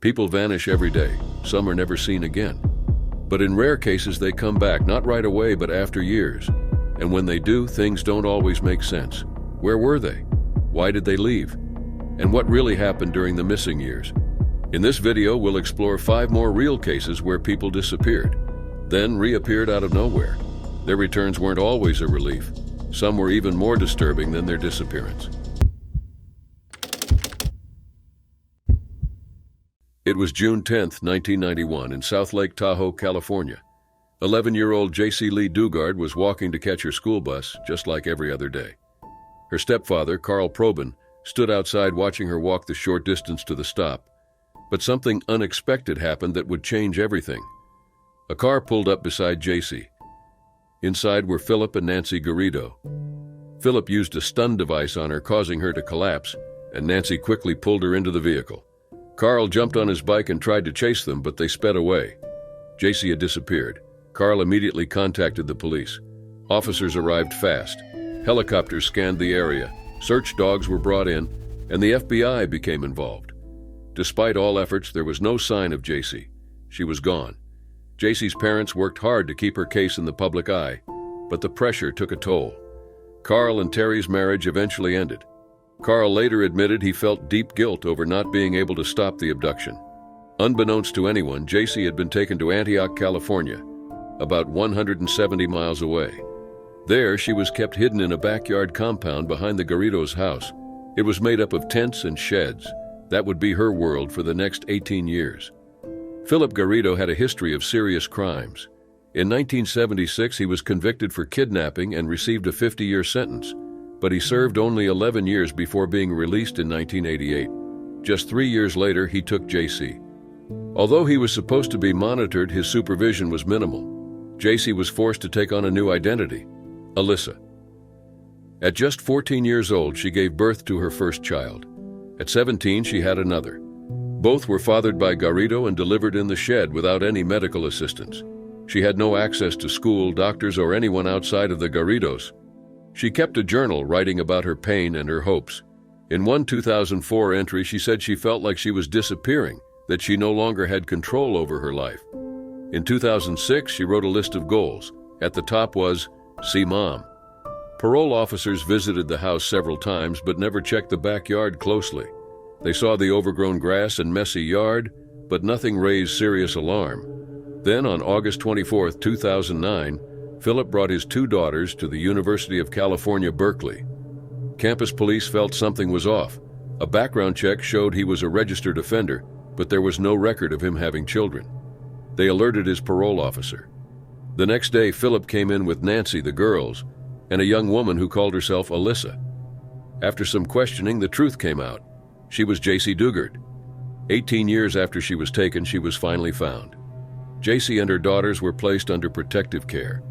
People vanish every day. Some are never seen again. But in rare cases, they come back, not right away, but after years. And when they do, things don't always make sense. Where were they? Why did they leave? And what really happened during the missing years? In this video, we'll explore 5 more real cases where people disappeared, then reappeared out of nowhere. Their returns weren't always a relief. Some were even more disturbing than their disappearance. It was June 10, 1991, in South Lake Tahoe, California. 11-year-old J.C. Lee Dugard was walking to catch her school bus, just like every other day. Her stepfather, Carl Probin, stood outside watching her walk the short distance to the stop. But something unexpected happened that would change everything. A car pulled up beside J.C. Inside were Philip and Nancy Garrido. Philip used a stun device on her, causing her to collapse, and Nancy quickly pulled her into the vehicle. Carl jumped on his bike and tried to chase them, but they sped away. J.C. had disappeared. Carl immediately contacted the police. Officers arrived fast. Helicopters scanned the area. Search dogs were brought in, and the FBI became involved. Despite all efforts, there was no sign of J.C. She was gone. J.C.'s parents worked hard to keep her case in the public eye, but the pressure took a toll. Carl and Terry's marriage eventually ended. Carl later admitted he felt deep guilt over not being able to stop the abduction. Unbeknownst to anyone, J.C. had been taken to Antioch, California, about 170 miles away. There, she was kept hidden in a backyard compound behind the Garrido's house. It was made up of tents and sheds. That would be her world for the next 18 years. Philip Garrido had a history of serious crimes. In 1976, he was convicted for kidnapping and received a 50-year sentence, but he served only 11 years before being released in 1988. Just 3 years later, he took J.C. Although he was supposed to be monitored, his supervision was minimal. J.C. was forced to take on a new identity, Alyssa. At just 14 years old, she gave birth to her first child. At 17, she had another. Both were fathered by Garrido and delivered in the shed without any medical assistance. She had no access to school, doctors, or anyone outside of the Garridos. She kept a journal writing about her pain and her hopes. In one 2004 entry, she said she felt like she was disappearing, that she no longer had control over her life. In 2006, she wrote a list of goals. At the top was, "See Mom." Parole officers visited the house several times but never checked the backyard closely. They saw the overgrown grass and messy yard, but nothing raised serious alarm. Then on August 24, 2009, Philip brought his 2 daughters to the University of California, Berkeley. Campus police felt something was off. A background check showed he was a registered offender, but there was no record of him having children. They alerted his parole officer. The next day, Philip came in with Nancy, the girls, and a young woman who called herself Alyssa. After some questioning, the truth came out. She was J.C. Dugard. 18 years after she was taken, she was finally found. J.C. and her daughters were placed under protective care.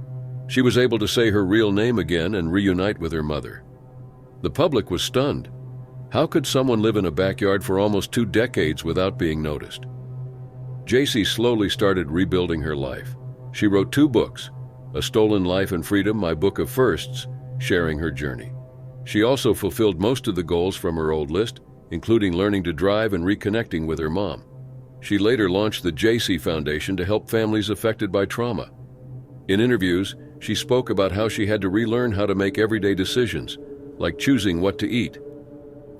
She was able to say her real name again and reunite with her mother. The public was stunned. How could someone live in a backyard for almost 2 decades without being noticed? J.C. slowly started rebuilding her life. She wrote 2 books, A Stolen Life and Freedom, My Book of Firsts, sharing her journey. She also fulfilled most of the goals from her old list, including learning to drive and reconnecting with her mom. She later launched the J.C. Foundation to help families affected by trauma. In interviews, she spoke about how she had to relearn how to make everyday decisions, like choosing what to eat.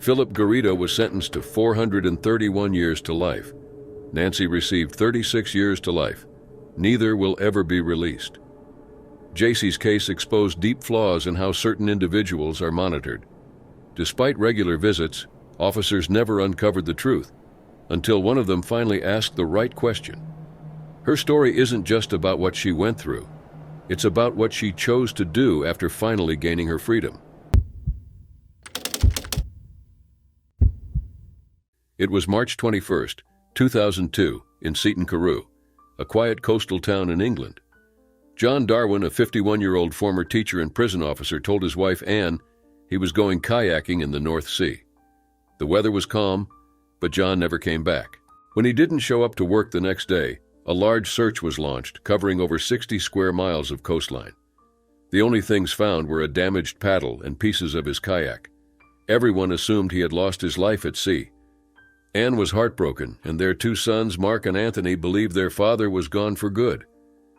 Philip Garrido was sentenced to 431 years to life. Nancy received 36 years to life. Neither will ever be released. J.C.'s case exposed deep flaws in how certain individuals are monitored. Despite regular visits, officers never uncovered the truth, until one of them finally asked the right question. Her story isn't just about what she went through. It's about what she chose to do after finally gaining her freedom. It was March 21, 2002, in Seaton Carew, a quiet coastal town in England. John Darwin, a 51-year-old former teacher and prison officer, told his wife Anne he was going kayaking in the North Sea. The weather was calm, but John never came back. When he didn't show up to work the next day, a large search was launched, covering over 60 square miles of coastline. The only things found were a damaged paddle and pieces of his kayak. Everyone assumed he had lost his life at sea. Anne was heartbroken, and their two sons, Mark and Anthony, believed their father was gone for good.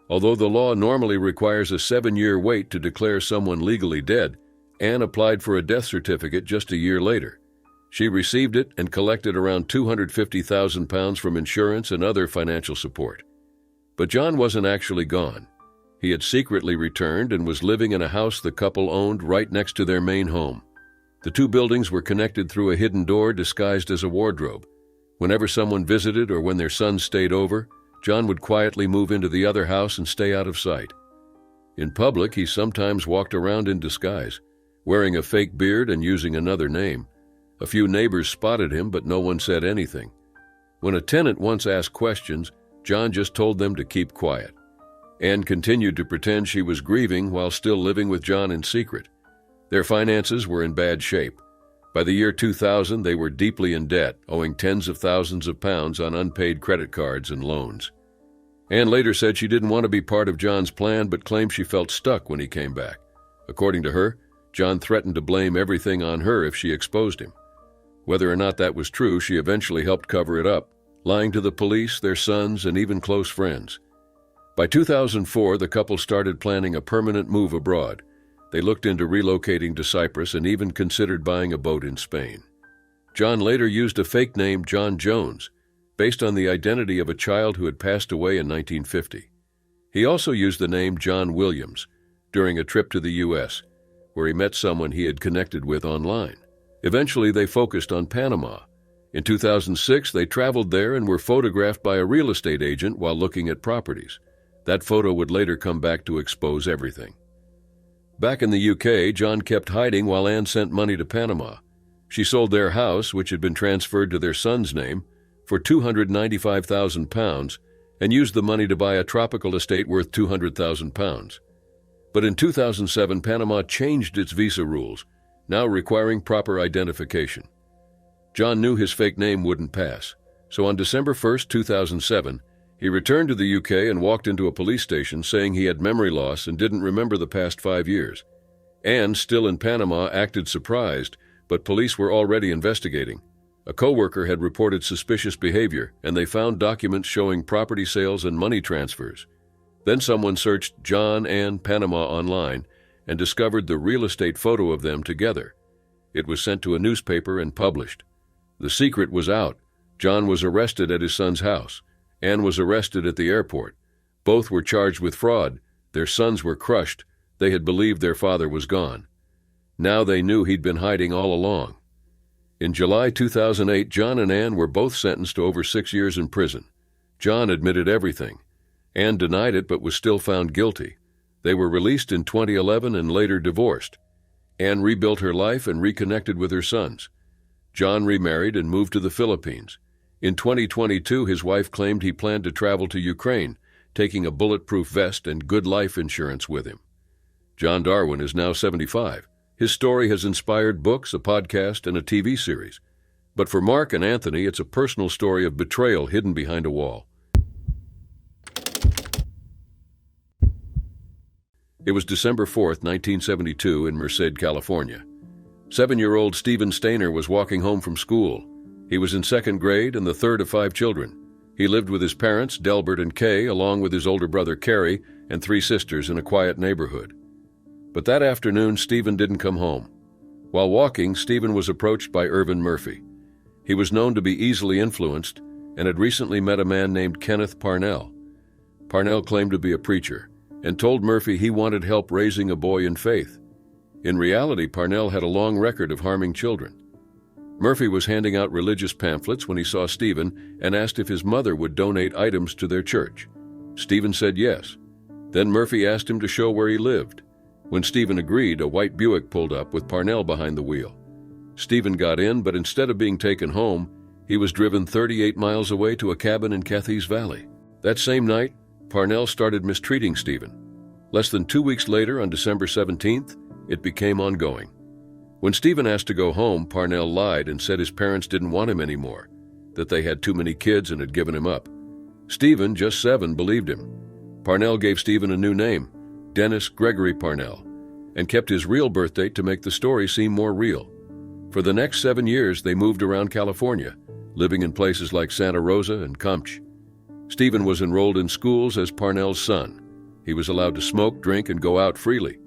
Although the law normally requires a 7-year wait to declare someone legally dead, Anne applied for a death certificate just a year later. She received it and collected around £250,000 from insurance and other financial support. But John wasn't actually gone. He had secretly returned and was living in a house the couple owned right next to their main home. The two buildings were connected through a hidden door disguised as a wardrobe. Whenever someone visited or when their sons stayed over, John would quietly move into the other house and stay out of sight. In public, he sometimes walked around in disguise, wearing a fake beard and using another name. A few neighbors spotted him, but no one said anything. When a tenant once asked questions, John just told them to keep quiet. Anne continued to pretend she was grieving while still living with John in secret. Their finances were in bad shape. By the year 2000, they were deeply in debt, owing tens of thousands of pounds on unpaid credit cards and loans. Anne later said she didn't want to be part of John's plan, but claimed she felt stuck when he came back. According to her, John threatened to blame everything on her if she exposed him. Whether or not that was true, she eventually helped cover it up, lying to the police, their sons, and even close friends. By 2004, the couple started planning a permanent move abroad. They looked into relocating to Cyprus and even considered buying a boat in Spain. John later used a fake name, John Jones, based on the identity of a child who had passed away in 1950. He also used the name John Williams during a trip to the U.S., where he met someone he had connected with online. Eventually, they focused on Panama. In 2006, they traveled there and were photographed by a real estate agent while looking at properties. That photo would later come back to expose everything. Back in the UK, John kept hiding while Anne sent money to Panama. She sold their house, which had been transferred to their son's name, for £295,000 and used the money to buy a tropical estate worth £200,000. But in 2007, Panama changed its visa rules, now requiring proper identification. John knew his fake name wouldn't pass, so on December 1, 2007, he returned to the UK and walked into a police station saying he had memory loss and didn't remember the past 5 years. Anne, still in Panama, acted surprised, but police were already investigating. A co-worker had reported suspicious behavior, and they found documents showing property sales and money transfers. Then someone searched John and Panama online and discovered the real estate photo of them together. It was sent to a newspaper and published. The secret was out. John was arrested at his son's house. Anne was arrested at the airport. Both were charged with fraud. Their sons were crushed. They had believed their father was gone. Now they knew he'd been hiding all along. In July 2008, John and Anne were both sentenced to over 6 years in prison. John admitted everything. Anne denied it but was still found guilty. They were released in 2011 and later divorced. Anne rebuilt her life and reconnected with her sons. John remarried and moved to the Philippines. In 2022, his wife claimed he planned to travel to Ukraine, taking a bulletproof vest and good life insurance with him. John Darwin is now 75. His story has inspired books, a podcast, and a TV series. But for Mark and Anthony, it's a personal story of betrayal hidden behind a wall. It was December 4th, 1972, in Merced, California. 7-year-old Stephen Stainer was walking home from school. He was in 2nd grade and the third of 5 children. He lived with his parents, Delbert and Kay, along with his older brother Carrie and 3 sisters in a quiet neighborhood. But that afternoon, Stephen didn't come home. While walking, Stephen was approached by Irvin Murphy. He was known to be easily influenced and had recently met a man named Kenneth Parnell. Parnell claimed to be a preacher and told Murphy he wanted help raising a boy in faith. In reality, Parnell had a long record of harming children. Murphy was handing out religious pamphlets when he saw Stephen and asked if his mother would donate items to their church. Stephen said yes. Then Murphy asked him to show where he lived. When Stephen agreed, a white Buick pulled up with Parnell behind the wheel. Stephen got in, but instead of being taken home, he was driven 38 miles away to a cabin in Cathys Valley. That same night, Parnell started mistreating Stephen. Less than 2 weeks later, on December 17th, it became ongoing. When Stephen asked to go home, Parnell lied and said his parents didn't want him anymore, that they had too many kids and had given him up. Stephen, just 7, believed him. Parnell gave Stephen a new name, Dennis Gregory Parnell, and kept his real birth date to make the story seem more real. For the next 7 years, they moved around California, living in places like Santa Rosa and Comch. Stephen was enrolled in schools as Parnell's son. He was allowed to smoke, drink, and go out freely.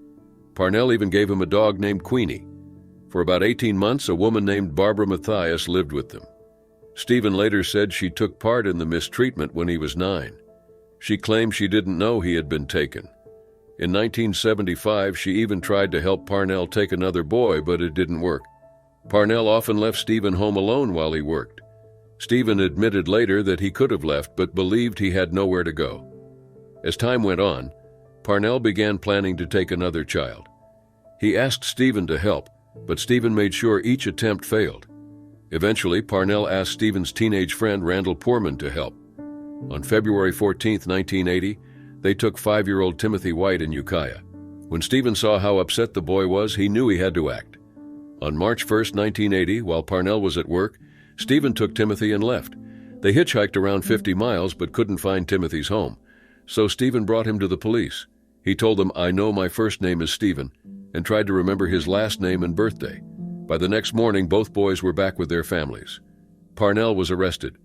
Parnell even gave him a dog named Queenie. For about 18 months, a woman named Barbara Mathias lived with them. Stephen later said she took part in the mistreatment when he was 9. She claimed she didn't know he had been taken. In 1975, she even tried to help Parnell take another boy, but it didn't work. Parnell often left Stephen home alone while he worked. Stephen admitted later that he could have left, but believed he had nowhere to go. As time went on, Parnell began planning to take another child. He asked Stephen to help, but Stephen made sure each attempt failed. Eventually, Parnell asked Stephen's teenage friend Randall Poorman to help. On February 14, 1980, they took 5-year-old Timothy White in Ukiah. When Stephen saw how upset the boy was, he knew he had to act. On March 1, 1980, while Parnell was at work, Stephen took Timothy and left. They hitchhiked around 50 miles but couldn't find Timothy's home, so Stephen brought him to the police. He told them, "I know my first name is Stephen," and tried to remember his last name and birthday. By the next morning, both boys were back with their families. Parnell was arrested.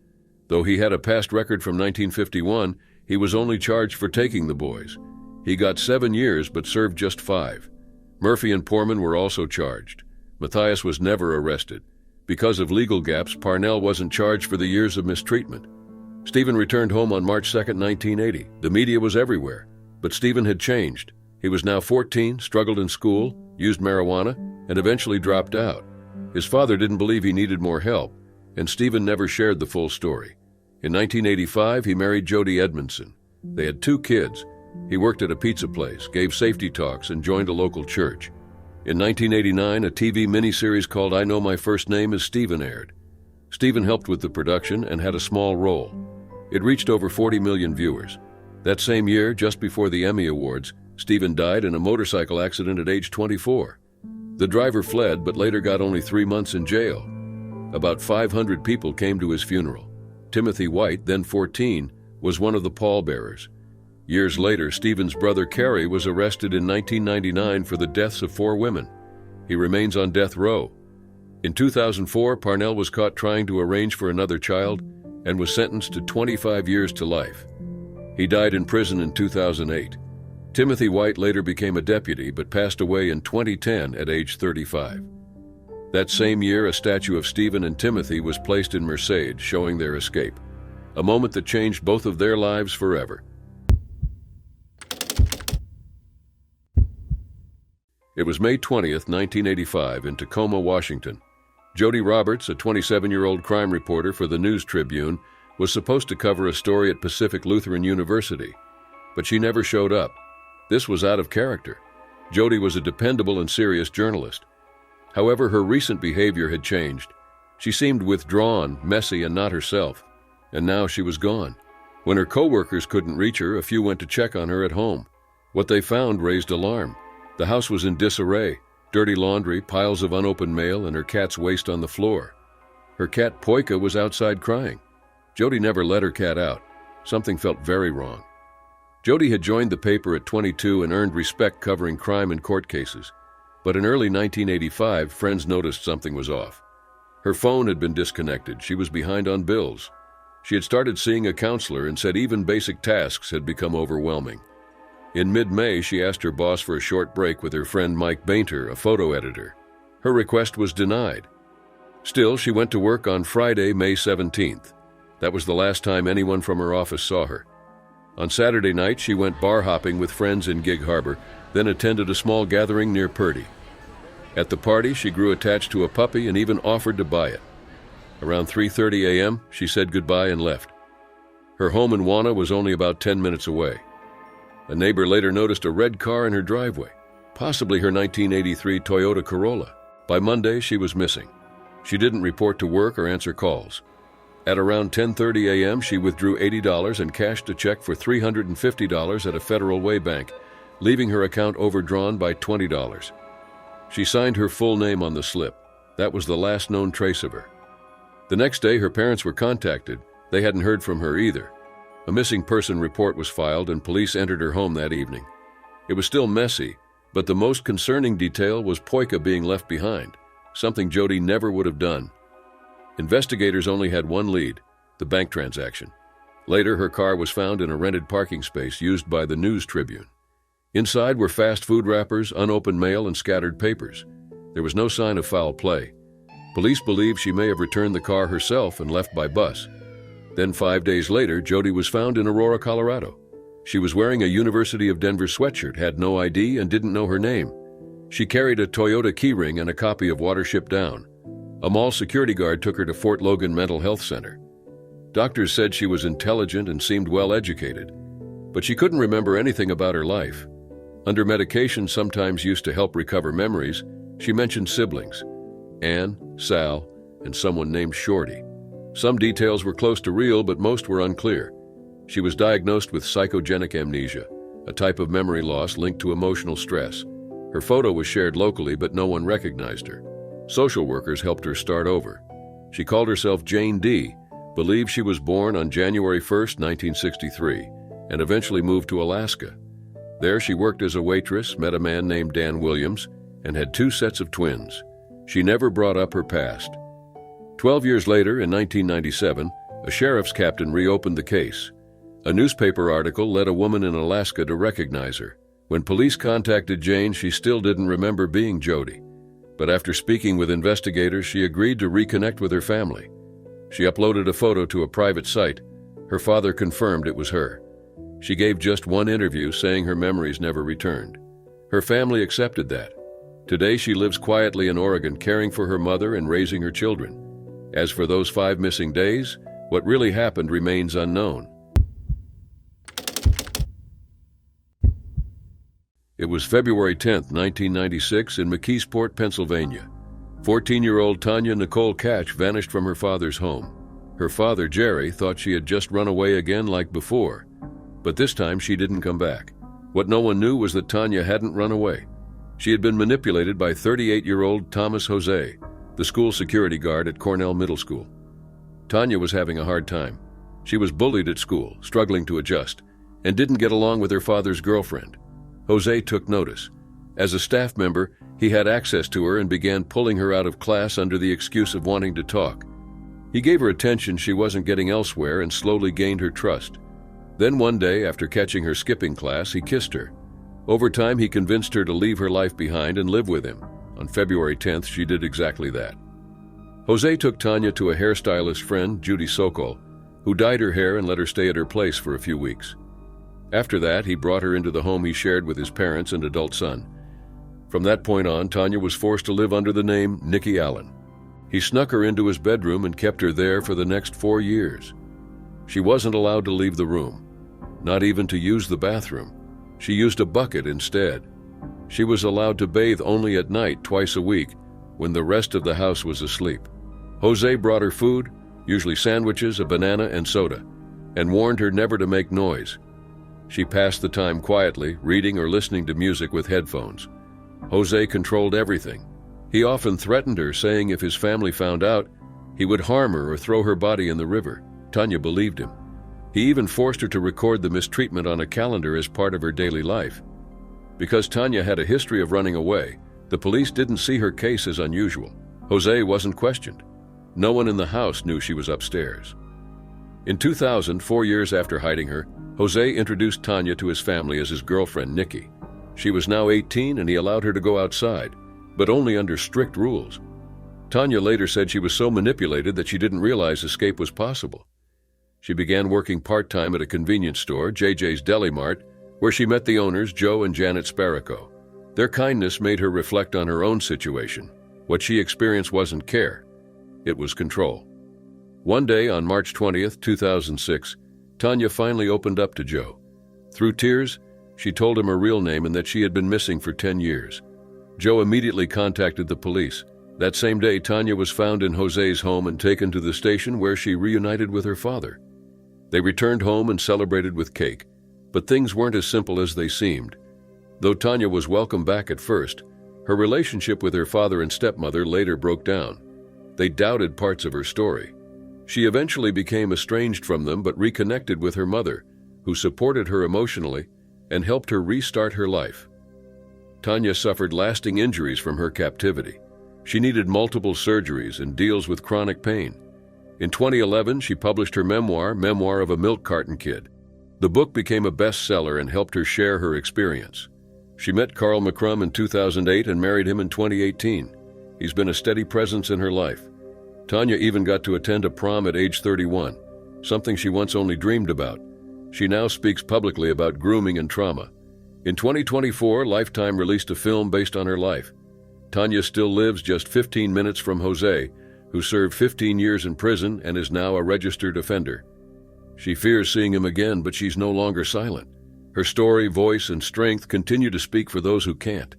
Though he had a past record from 1951, he was only charged for taking the boys. He got 7 years but served just 5. Murphy and Poorman were also charged. Mathias was never arrested. Because of legal gaps, Parnell wasn't charged for the years of mistreatment. Stephen returned home on March 2, 1980. The media was everywhere, but Stephen had changed. He was now 14, struggled in school, used marijuana, and eventually dropped out. His father didn't believe he needed more help, and Stephen never shared the full story. In 1985, he married Jody Edmondson. They had 2 kids. He worked at a pizza place, gave safety talks, and joined a local church. In 1989, a TV miniseries called I Know My First Name is Stephen aired. Stephen helped with the production and had a small role. It reached over 40 million viewers. That same year, just before the Emmy Awards, Stephen died in a motorcycle accident at age 24. The driver fled, but later got only 3 months in jail. About 500 people came to his funeral. Timothy White, then 14, was one of the pallbearers. Years later, Stephen's brother Kerry was arrested in 1999 for the deaths of 4 women. He remains on death row. In 2004, Parnell was caught trying to arrange for another child and was sentenced to 25 years to life. He died in prison in 2008. Timothy White later became a deputy but passed away in 2010 at age 35. That same year, a statue of Stephen and Timothy was placed in Merced, showing their escape, a moment that changed both of their lives forever. It was May 20th, 1985, in Tacoma, Washington. Jody Roberts, a 27-year-old crime reporter for the News Tribune, was supposed to cover a story at Pacific Lutheran University, but she never showed up. This was out of character. Jody was a dependable and serious journalist. However, her recent behavior had changed. She seemed withdrawn, messy, and not herself, and now she was gone. When her co-workers couldn't reach her, a few went to check on her at home. What they found raised alarm. The house was in disarray, dirty laundry, piles of unopened mail, and her cat's waste on the floor. Her cat Poika was outside crying. Jody never let her cat out. Something felt very wrong. Jody had joined the paper at 22 and earned respect covering crime and court cases. But in early 1985, friends noticed something was off. Her phone had been disconnected. She was behind on bills. She had started seeing a counselor and said even basic tasks had become overwhelming. In mid-May, she asked her boss for a short break with her friend Mike Bainter, a photo editor. Her request was denied. Still, she went to work on Friday, May 17th. That was the last time anyone from her office saw her. On Saturday night, she went bar hopping with friends in Gig Harbor, then attended a small gathering near Purdy. At the party, she grew attached to a puppy and even offered to buy it. Around 3:30 a.m., she said goodbye and left. Her home in Wana was only about 10 minutes away. A neighbor later noticed a red car in her driveway, possibly her 1983 Toyota Corolla. By Monday, she was missing. She didn't report to work or answer calls. At around 10:30 a.m., she withdrew $80 and cashed a check for $350 at a Federal Way bank, leaving her account overdrawn by $20. She signed her full name on the slip. That was the last known trace of her. The next day, her parents were contacted. They hadn't heard from her either. A missing person report was filed and police entered her home that evening. It was still messy, but the most concerning detail was Poika being left behind, something Jody never would have done. Investigators only had one lead, the bank transaction. Later, her car was found in a rented parking space used by the News Tribune. Inside were fast food wrappers, unopened mail, and scattered papers. There was no sign of foul play. Police believe she may have returned the car herself and left by bus. Then 5 days later, Jody was found in Aurora, Colorado. She was wearing a University of Denver sweatshirt, had no ID, and didn't know her name. She carried a Toyota keyring and a copy of Watership Down. A mall security guard took her to Fort Logan Mental Health Center. Doctors said she was intelligent and seemed well educated, but she couldn't remember anything about her life. Under medication sometimes used to help recover memories, she mentioned siblings, Ann, Sal, and someone named Shorty. Some details were close to real, but most were unclear. She was diagnosed with psychogenic amnesia, a type of memory loss linked to emotional stress. Her photo was shared locally, but no one recognized her. Social workers helped her start over. She called herself Jane D., believed she was born on January 1, 1963, and eventually moved to Alaska. There she worked as a waitress, met a man named Dan Williams, and had 2 sets of twins. She never brought up her past. 12 years later, in 1997, a sheriff's captain reopened the case. A newspaper article led a woman in Alaska to recognize her. When police contacted Jane, she still didn't remember being Jody. But after speaking with investigators, she agreed to reconnect with her family. She uploaded a photo to a private site. Her father confirmed it was her. She gave just one interview saying her memories never returned. Her family accepted that. Today she lives quietly in Oregon, caring for her mother and raising her children. As for those 5 missing days, what really happened remains unknown. It was February 10, 1996, in McKeesport, Pennsylvania. 14-year-old Tanya Nicole Catch vanished from her father's home. Her father, Jerry, thought she had just run away again like before, but this time she didn't come back. What no one knew was that Tanya hadn't run away. She had been manipulated by 38-year-old Thomas Jose, the school security guard at Cornell Middle School. Tanya was having a hard time. She was bullied at school, struggling to adjust, and didn't get along with her father's girlfriend. Jose took notice. As a staff member, he had access to her and began pulling her out of class under the excuse of wanting to talk. He gave her attention she wasn't getting elsewhere and slowly gained her trust. Then one day, after catching her skipping class, he kissed her. Over time, he convinced her to leave her life behind and live with him. On February 10th, she did exactly that. Jose took Tanya to a hairstylist friend, Judy Sokol, who dyed her hair and let her stay at her place for a few weeks. After that, he brought her into the home he shared with his parents and adult son. From that point on, Tanya was forced to live under the name Nikki Allen. He snuck her into his bedroom and kept her there for the next 4 years. She wasn't allowed to leave the room, not even to use the bathroom. She used a bucket instead. She was allowed to bathe only at night twice a week when the rest of the house was asleep. Jose brought her food, usually sandwiches, a banana, and soda, and warned her never to make noise. She passed the time quietly, reading or listening to music with headphones. Jose controlled everything. He often threatened her, saying if his family found out, he would harm her or throw her body in the river. Tanya believed him. He even forced her to record the mistreatment on a calendar as part of her daily life. Because Tanya had a history of running away, the police didn't see her case as unusual. Jose wasn't questioned. No one in the house knew she was upstairs. In 2000, 4 years after hiding her, Jose introduced Tanya to his family as his girlfriend, Nikki. She was now 18 and he allowed her to go outside, but only under strict rules. Tanya later said she was so manipulated that she didn't realize escape was possible. She began working part-time at a convenience store, JJ's Deli Mart, where she met the owners, Joe and Janet Sparico. Their kindness made her reflect on her own situation. What she experienced wasn't care, it was control. One day on March 20th, 2006, Tanya finally opened up to Joe. Through tears, she told him her real name and that she had been missing for 10 years. Joe immediately contacted the police. That same day, Tanya was found in Jose's home and taken to the station where she reunited with her father. They returned home and celebrated with cake, but things weren't as simple as they seemed. Though Tanya was welcomed back at first, her relationship with her father and stepmother later broke down. They doubted parts of her story. She eventually became estranged from them but reconnected with her mother, who supported her emotionally and helped her restart her life. Tanya suffered lasting injuries from her captivity. She needed multiple surgeries and deals with chronic pain. In 2011, she published her memoir, Memoir of a Milk Carton Kid. The book became a bestseller and helped her share her experience. She met Carl McCrum in 2008 and married him in 2018. He's been a steady presence in her life. Tanya even got to attend a prom at age 31, something she once only dreamed about. She now speaks publicly about grooming and trauma. In 2024, Lifetime released a film based on her life. Tanya still lives just 15 minutes from Jose, who served 15 years in prison and is now a registered offender. She fears seeing him again, but she's no longer silent. Her story, voice, and strength continue to speak for those who can't.